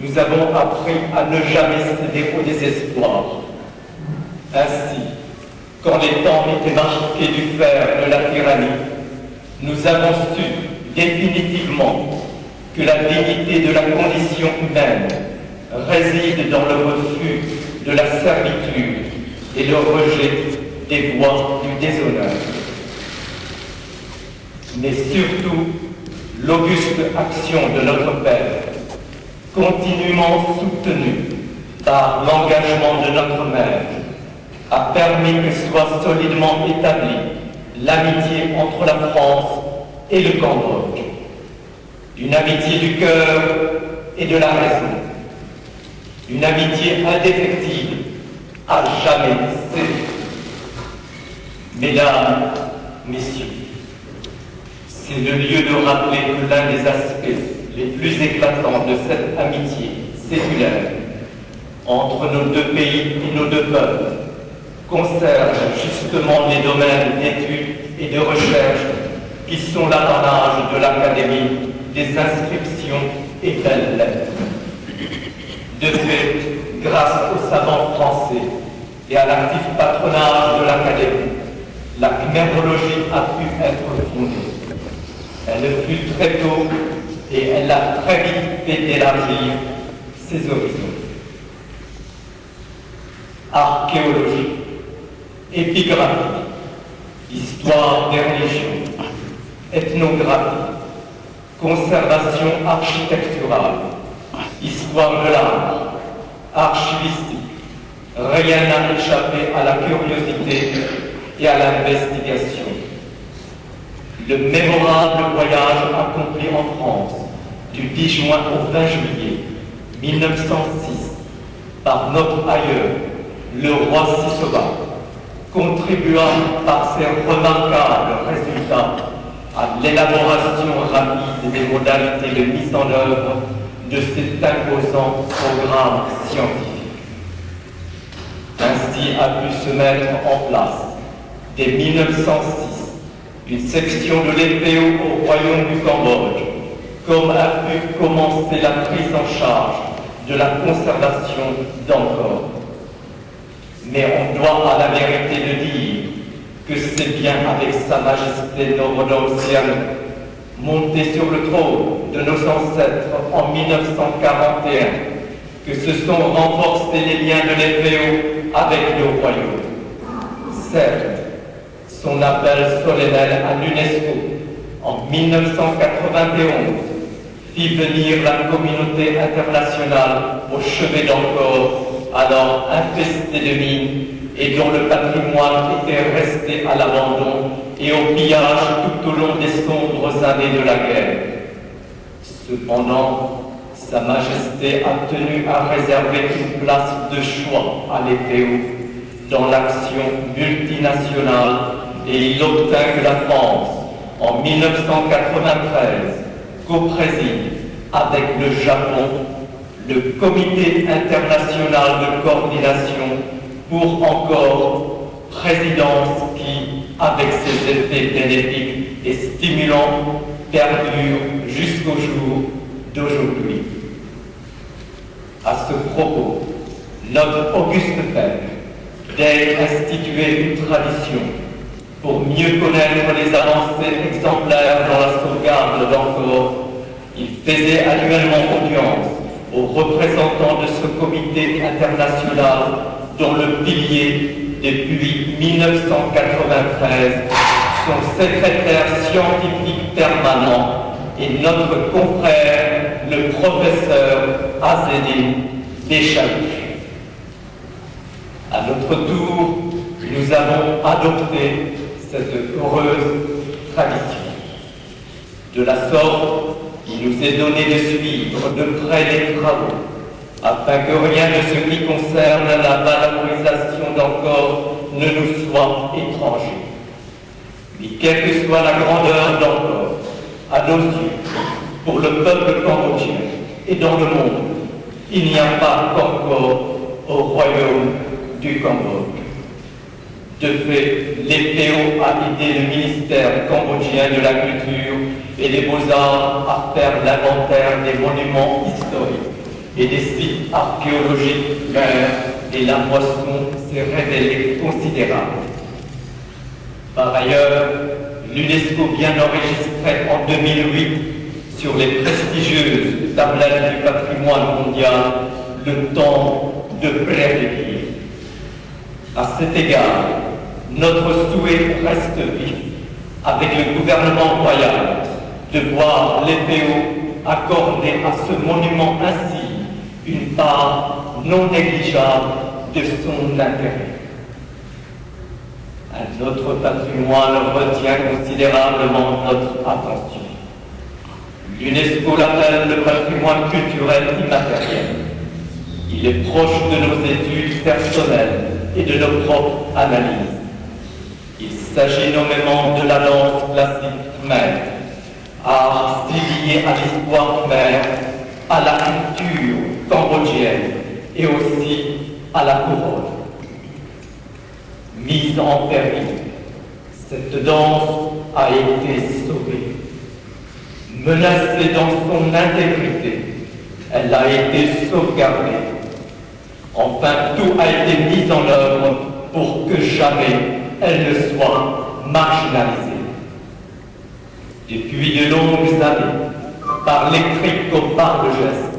nous avons appris à ne jamais céder au désespoir. Ainsi, quand les temps étaient marqués du fer de la tyrannie, nous avons su définitivement que la dignité de la condition humaine réside dans le refus de la servitude et le rejet des voies du déshonneur. Mais surtout, l'auguste action de notre Père, continuellement soutenue par l'engagement de notre Mère, a permis que soit solidement établie l'amitié entre la France et le Cambodge. Une amitié du cœur et de la raison. Une amitié indéfectible, à jamais cédée. Mesdames, Messieurs, c'est le lieu de rappeler que l'un des aspects les plus éclatants de cette amitié séculaire entre nos deux pays et nos deux peuples concerne justement les domaines d'études et de recherche qui sont l'apanage de l'Académie des inscriptions et belles lettres. De fait, grâce aux savants français et à l'actif patronage de l'Académie, la khmérologie a pu être fondée. Elle fut très tôt et elle a très vite fait élargir ses horizons. Archéologie, épigraphie, histoire des religions, ethnographie, conservation architecturale, histoire de l'art, archivistique, rien n'a échappé à la curiosité et à l'investigation. Le mémorable voyage accompli en France du 10 juin au 20 juillet 1906 par notre aïeul, le roi Sisoba, contribua par ses remarquables résultats à l'élaboration rapide des modalités de mise en œuvre de cet imposant programme scientifique. Ainsi a pu se mettre en place, dès 1906, une section de l'EPO au Royaume du Cambodge, comme a pu commencer la prise en charge de la conservation d'Angkor. Mais on doit à la vérité de dire que c'est bien avec Sa Majesté Norodom-Sihanouk, monté sur le trône de nos ancêtres en 1941, que se sont renforcés les liens de l'EPO avec le Royaume. Certes, son appel solennel à l'UNESCO en 1991 fit venir la communauté internationale au chevet d'Angkor, alors infesté de mines et dont le patrimoine était resté à l'abandon et au pillage tout au long des sombres années de la guerre. Cependant, Sa Majesté a tenu à réserver une place de choix à l'EPO dans l'action multinationale et il obtint que la France, en 1993, co-préside avec le Japon le Comité international de coordination pour Angkor, présidence qui, avec ses effets bénéfiques et stimulants, perdure jusqu'au jour d'aujourd'hui. À ce propos, notre auguste Père daigne instituer une tradition pour mieux connaître les avancées exemplaires dans la sauvegarde d'Angkor. Il faisait annuellement audience aux représentants de ce comité international dont le pilier, depuis 1993, son secrétaire scientifique permanent et notre confrère, le professeur Azzedine Béchaoui. À notre tour, nous avons adopté cette heureuse tradition. De la sorte, il nous est donné de suivre de près les travaux, afin que rien de ce qui concerne la valorisation d'Angkor ne nous soit étranger. Mais quelle que soit la grandeur d'Angkor, à nos yeux, pour le peuple cambodgien et dans le monde, il n'y a pas qu'Angkor au royaume du Cambodge. De fait, l'EPO a aidé le ministère cambodgien de la Culture et des Beaux-Arts à faire l'inventaire des monuments historiques et des sites archéologiques meurent et la moisson s'est révélée considérable. Par ailleurs, l'UNESCO vient d'enregistrer en 2008 sur les prestigieuses tablettes du patrimoine mondial le temple de Pré-Répire. À cet égard, notre souhait reste vif avec le gouvernement royal de voir l'EPO accorder à ce monument ainsi une part non négligeable de son intérêt. Notre patrimoine retient considérablement notre attention. L'UNESCO l'appelle le patrimoine culturel immatériel. Il est proche de nos études personnelles et de nos propres analyses. Il s'agit nommément de la danse classique khmer, art si lié à l'histoire khmer, à la culture cambodgienne et aussi à la couronne. Mise en péril, cette danse a été sauvée. Menacée dans son intégrité, elle a été sauvegardée. Enfin, tout a été mis en œuvre pour que jamais elle ne soit marginalisée. Depuis de longues années, par l'écrit comme par le geste,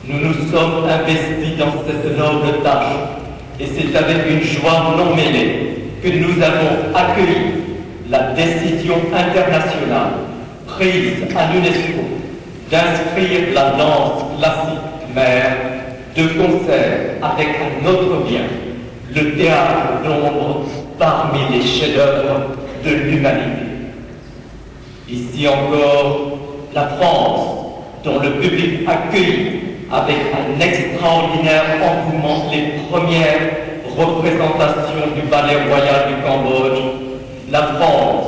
nous nous sommes investis dans cette noble tâche et c'est avec une joie non mêlée que nous avons accueilli la décision internationale prise à l'UNESCO d'inscrire la danse classique khmer de concert avec un autre bien, le théâtre d'ombre parmi les chefs-d'œuvre de l'humanité. Ici encore, la France, dont le public accueille avec un extraordinaire engouement les premières représentations du ballet royal du Cambodge, la France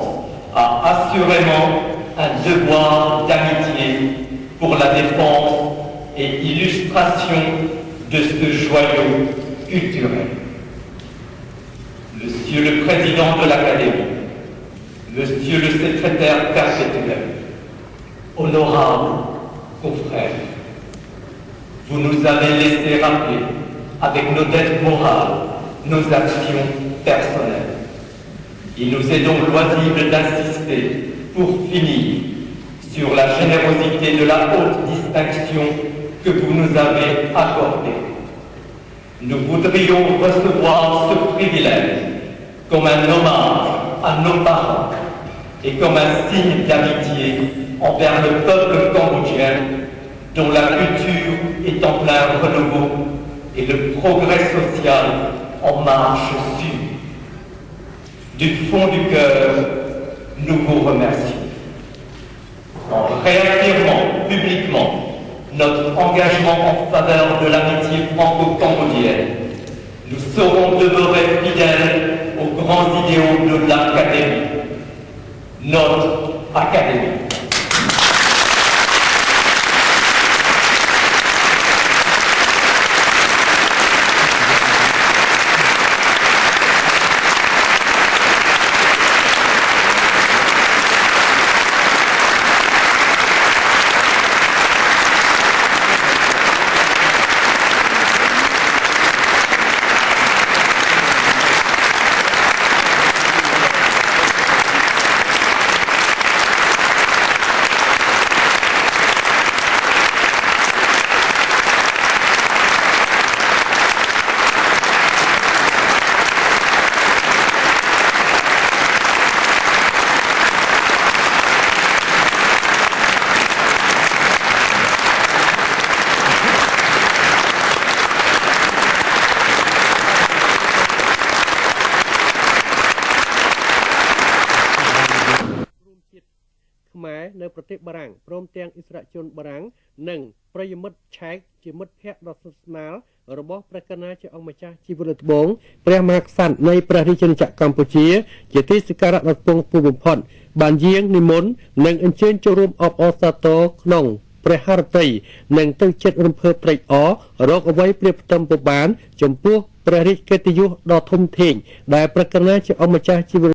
a assurément un devoir d'amitié pour la défense et illustration de ce joyau culturel. Monsieur le Président de l'Académie, Monsieur le Secrétaire perpétuel, honorables confrères, vous nous avez laissé rappeler, avec nos dettes morales, nos actions personnelles. Il nous est donc loisible d'insister, pour finir, sur la générosité de la haute distinction que vous nous avez accordée. Nous voudrions recevoir ce privilège comme un hommage à nos parents et comme un signe d'amitié envers le peuple cambodgien dont la culture est en plein renouveau et le progrès social en marche sûre. Du fond du cœur, nous vous remercions. En réaffirmant publiquement notre engagement en faveur de l'amitié franco-cambodgienne, nous saurons demeurer fidèles aux grands idéaux de l'Académie, notre Académie.ខ្មែរនៅប្រទេសបារាំងព្រមទាំងឥស្រាជនបារាំងនិងប្រិយមិត្តឆែកជាមិត្តភ័ក្តិដ៏ស្និទ្ធស្នាលរបស់ព្រះកណាជាអង្គម្ចាស់ជីវិតត្បូងព្រះមហាក្សត្រនៃព្រះរាជាណាចក្រកម្ពុជាជាទីសក្ការៈដ៏ខ្ពង់ខ្ពស់បំផុតបានយាងនិមន្តនិងអញ្ជើញចូលរួមអបអរសាទរក្នុងព្រះハរតីនិងទៅចិត្តរំភើបត្រេកអររកអ្វីព្រៀបផ្ទឹមពុំបានចំពោះព្រះរាជកិត្តិយសដ៏ធំធេងដែលព្រះកណាជាអង្គម្ចាស់ជីវិត